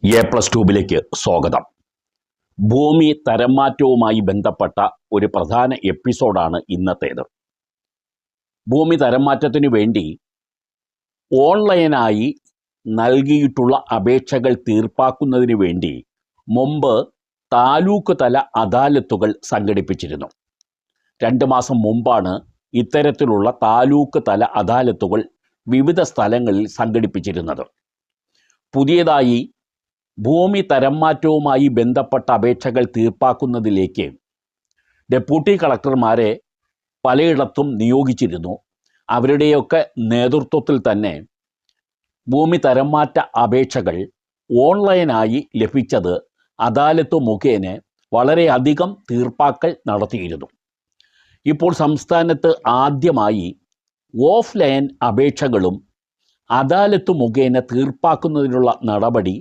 A+ട്യൂബിലേക്ക് സ്വാഗതം. ഭൂമി തരംമാറ്റവുമായി ബന്ധപ്പെട്ട ഒരു പ്രധാന എപ്പിസോഡാണ് ഇന്നത്തേത്. ഭൂമി തരംമാറ്റത്തിനു വേണ്ടി ഓൺലൈനായി നൽകിയിട്ടുള്ള അപേക്ഷകൾ തീർപ്പാക്കുന്നതിന് വേണ്ടി മുമ്പ് താലൂക്ക് തല അദാലത്തുകൾ സംഘടിപ്പിച്ചിരുന്നു. 2 മാസം മുമ്പാണ് ഇത്തരത്തിലുള്ള താലൂക്ക് തല അദാലത്തുകൾ വിവിധ സ്ഥലങ്ങളിൽ സംഘടിപ്പിച്ചിരുന്നത്. പുതിയതായി ഭൂമി തരംമാറ്റവുമായി ബന്ധപ്പെട്ട അപേക്ഷകൾ തീർപ്പാക്കുന്നതിലേക്ക് ഡെപ്യൂട്ടി കളക്ടർമാരെ പലയിടത്തും നിയോഗിച്ചിരുന്നു. അവരുടെയൊക്കെ നേതൃത്വത്തിൽ തന്നെ ഭൂമി തരംമാറ്റ അപേക്ഷകൾ ഓൺലൈനായി ലഭിച്ചത് അദാലത്ത് മുഖേന വളരെയധികം തീർപ്പാക്കൽ നടത്തിയിരുന്നു. ഇപ്പോൾ സംസ്ഥാനത്ത് ആദ്യമായി ഓഫ്ലൈൻ അപേക്ഷകളും അദാലത്ത് മുഖേന തീർപ്പാക്കുന്നതിനുള്ള നടപടി